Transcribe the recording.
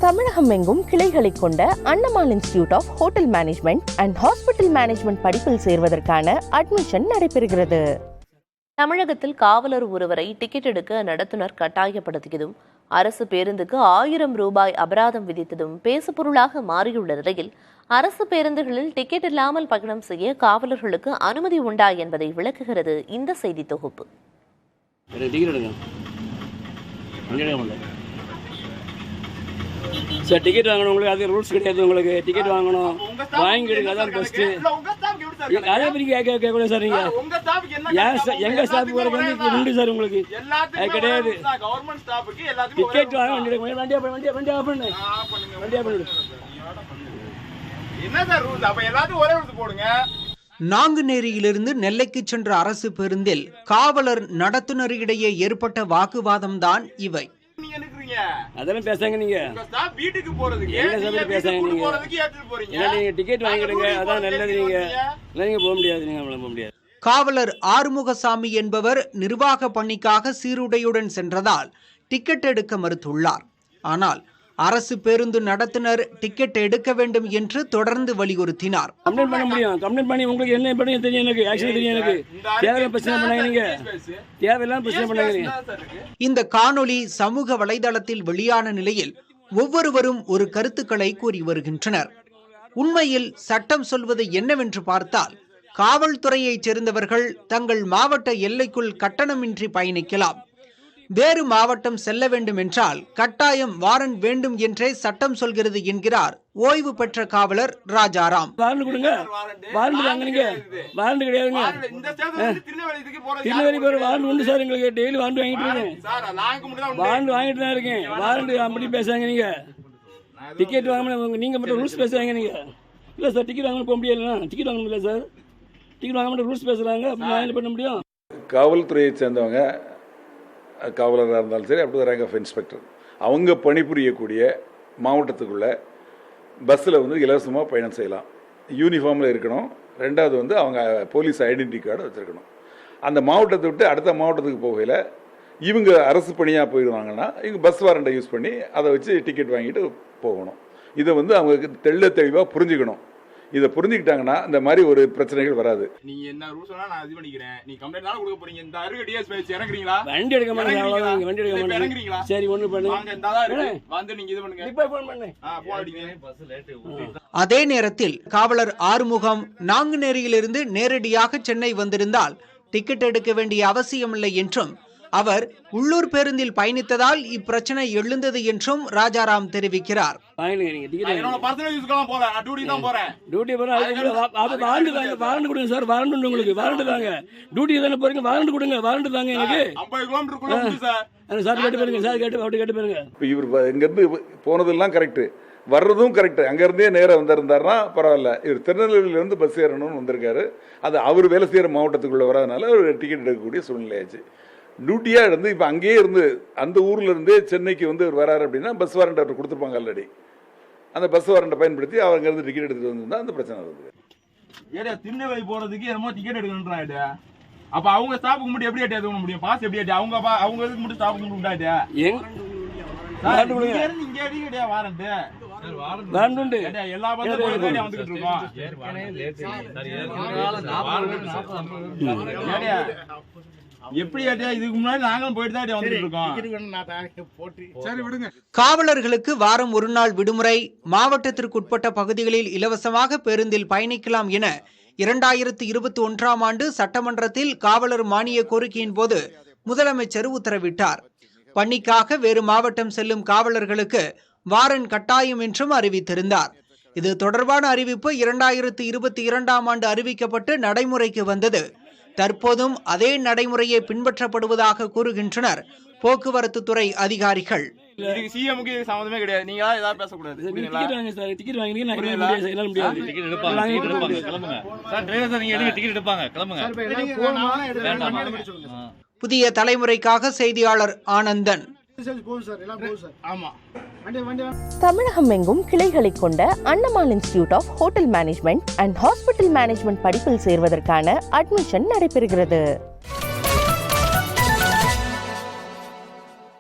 தமிழகம் எங்கும் கிளைகளை கொண்ட Annamal institute of hotel management and hospital management படிப்பில் சேர்வதற்கான அட்மிஷன் நடைபெறுகிறது. தமிழகத்தில் காவலர் ஒருவரை டிக்கெட் எடுக்க நடத்துனர் கட்டாயப்படுத்தியதும், அரசு பேருந்துக்கு 1000 ரூபாய் அபராதம் விதித்ததும் பேசுபொருளாக மாறியுள்ள நிலையில், அரசு பேருந்துகளில் டிக்கெட் இல்லாமல் பயணம் செய்ய காவலர்களுக்கு அனுமதி உண்டா என்பதை விளக்குகிறது இந்த செய்தி தொகுப்பு. சார், டிக்கெட் வாங்கணும். உங்களுக்கு அது ரூல்ஸ் கிடையாது. உங்களுக்கு டிக்கெட் வாங்கணும், வாங்கிடுங்க. அதான் பெஸ்ட்டு. அதே மாதிரி கேட்கக்கூடாது சார். நீங்கள் எங்கள் ஸ்டாஃப் வரைக்கும் உண்டு சார். உங்களுக்கு அது கிடையாது. டிக்கெட் வாங்க, வண்டியா பண்ணு. நாங்குநேரியிலிருந்து நெல்லைக்கு சென்ற அரசு பேருந்தில் காவலர் நடத்துனரிடையே ஏற்பட்ட வாக்குவாதம் தான் இவை. அதெல்லாம் பேசாங்க. நீங்க வீட்டுக்கு போறதுக்கு பேசாங்க. நீங்க டிக்கெட் வாங்கிடுங்க. அதான் நல்லது. நீங்க போக முடியாது. நீங்க போக முடியாது. காவலர் ஆறுமுகசாமி என்பவர் நிர்வாக பணிக்காக சீருடையுடன் சென்றதால் டிக்கெட் எடுக்க மறுத்துள்ளார். ஆனால் அரசு பேருந்து நடத்துனர் டிக்கெட் எடுக்க வேண்டும் என்று தொடர்ந்து வலியுறுத்தினார். கம்ப்ளைண்ட் பண்ண முடியும். கம்ப்ளைண்ட் பண்ணி உங்களுக்கு என்ன பண்ணி தெரியும். எனக்கு ஆக்சுவலி தெரியும். எனக்கு தேவையில்லாம பிரச்சனை பண்ணாங்க. நீங்க தேவையில்லாம பிரச்சனை பண்ணாங்க. இந்த காணொளி சமூக வலைதளத்தில் வெளியான நிலையில் ஒவ்வொருவரும் ஒரு கருத்துக்களை கூறி வருகின்றனர். உண்மையில் சட்டம் சொல்வது என்னவென்று பார்த்தால், காவல்துறையைச் சேர்ந்தவர்கள் தங்கள் மாவட்ட எல்லைக்குள் கட்டணமின்றி பயணிக்கலாம். வேறு மாவட்டம் செல்ல வேண்டும் என்றால் கட்டாயம் வாரண்ட் வேண்டும் என்றே சட்டம் சொல்கிறது என்கிறார் ஓய்வு பெற்ற காவலர் ராஜாராம். வாரண்ட் கொடுங்க. வாரண்ட் வாங்குறீங்க. வாரண்ட் கிடையாதுங்க. திருநெல்வேலி போற வாரண்ட் உண்டு சார். எங்களுக்கு டெய்லி வாரண்ட் வாங்கிட்டு இருக்கேன். வாரண்ட் வாங்கிட்டு தான் இருக்கேன். வாரண்ட் அப்படி பேசுறாங்க. நீங்க டிக்கெட் வாங்க, நீங்க மட்டும் ரூல்ஸ் பேசுறாங்க. நீங்க இல்ல சார், டிக்கெட் வாங்க போக முடியல. டிக்கெட் வாங்க முடியல சார். டிக்கெட் வாங்க மட்டும் ரூல்ஸ் பேசுறாங்க. என்ன பண்ண முடியும்? காவல்துறையை சேர்ந்தவங்க, காவலராக இருந்தாலும் சரி, அப்படி ரேங்க் ஆஃப் இன்ஸ்பெக்டர், அவங்க பணிபுரியக்கூடிய மாவட்டத்துக்குள்ளே பஸ்ஸில் இலவசமாக பயணம் செய்யலாம். யூனிஃபார்மில் இருக்கணும். ரெண்டாவது அவங்க போலீஸ் ஐடென்டிட்டி கார்டு வச்சுருக்கணும். அந்த மாவட்டத்தை விட்டு அடுத்த மாவட்டத்துக்கு போகையில் இவங்க அரசு பணியாக போயிடுவாங்கன்னா இவங்க பஸ் வாரண்டை யூஸ் பண்ணி அதை வச்சு டிக்கெட் வாங்கிட்டு போகணும். இதை அவங்களுக்கு தெளிவாக புரிஞ்சுக்கணும். இதை புரிஞ்சுக்கிட்டாங்கன்னா இந்த மாதிரி ஒரு பிரச்சனைகள் வராது. நீங்க என்ன ரூல்ஸ் சொன்னா நான் இது பண்ணிக்கிறேன். நீ கம்ப்ளைண்ட் கொடுக்க போறீங்க. இந்த அருகே டிஎஸ் இறங்குறீங்களா? வண்டி எடுக்க மாட்டீங்க. வண்டி எடுக்க மாட்டீங்க. இறங்குறீங்களா? சரி, ஒண்ணு பண்ணுங்க. வாங்க, இந்த தான் இருக்கு. வந்து நீங்க இது பண்ணுங்க. இப்ப ஃபோன் பண்ணு. போன் அடிங்க. அதே நேரத்தில் காவலர் ஆறுமுகம் நாங்குநேரியிலிருந்து நேரடியாக சென்னை வந்திருந்தால் டிக்கெட் எடுக்க வேண்டிய அவசியமில்லை என்றும், அவர் உள்ளூர் பேருந்தில் பயணித்ததால் இப்பிரச்சனை எழுந்தது என்றும் ராஜாராம் தெரிவிக்கிறார். போனதெல்லாம் கரெக்ட், வர்றதும் கரெக்ட். அங்கிருந்தே நேரம் வந்திருந்தாருன்னா பரவாயில்ல. இவர் திருநெல்வேலியிலிருந்து பஸ் ஏறணும்னு வந்திருக்காரு. அது அவர் வேலை செய்யற மாவட்டத்துக்குள்ள வராதனால அவர் டிக்கெட் எடுக்கக்கூடிய சூழ்நிலையாச்சு. டியூட்டியாக இருந்து இப்போ அங்கேயே இருந்து அந்த ஊரில் இருந்தே சென்னைக்கு அவர் வராரு அப்படின்னா பஸ் வாரண்ட் அவர் கொடுத்துருப்பாங்க ஆல்ரெடி. அந்த பஸ் வாரண்டை பயன்படுத்தி அவங்க இருந்து டிக்கெட் எடுத்துட்டு வந்திருந்தா அந்த பிரச்சனை வருது. ஏடா திருநெல்வேலி போறதுக்கு என்னமோ டிக்கெட் எடுக்கணும்ன்றாடா. அப்ப அவங்க ஸ்டாஃப்க்கு மட்டும் எப்படி எடுக்க முடியும்? பாஸ் எப்படி எடுத்து அவங்க இதுக்கு மட்டும் ஸ்டாஃப்க்கு மட்டும் உண்டாடா. இங்க அடிக்கடியா வாரண்ட் எல்லா பஸ்ஸும் வந்துகிட்டு இருக்கோம். எப்படி இதுக்கு முன்னாடி நாங்களும் போயிட்டு தான் வந்துட்டு இருக்கோம். காவலர்களுக்கு வாரம் ஒரு நாள் விடுமுறை, மாவட்டத்திற்குட்பட்ட பகுதிகளில் இலவசமாக பேருந்தில் பயணிக்கலாம் என 2021ஆம் ஆண்டு சட்டமன்றத்தில் காவலர் மானிய கோரிக்கையின் போது முதலமைச்சர் உத்தரவிட்டார். பணிக்காக வேறு மாவட்டம் செல்லும் காவலர்களுக்கு வாரண்ட் கட்டாயம் என்றும் அறிவித்திருந்தார். இது தொடர்பான அறிவிப்பு 2022ஆம் ஆண்டு அறிவிக்கப்பட்டு நடைமுறைக்கு வந்தது. தற்போதும் அதே நடைமுறையை பின்பற்றப்படுவதாக கூறுகின்றனர் போக்குவரத்து துறை அதிகாரிகள். சம்பந்தமே கிடையாது. நீங்க ஏதாவது பேசக்கூடாது. புதிய தலைமுறைக்காக செய்தியாளர் ஆனந்தன். தமிழகம் எங்கும் கிளைகளை கொண்ட Annamal institute of hotel management and hospital management படிப்பில் சேர்வதற்கான அட்மிஷன் நடைபெறுகிறது.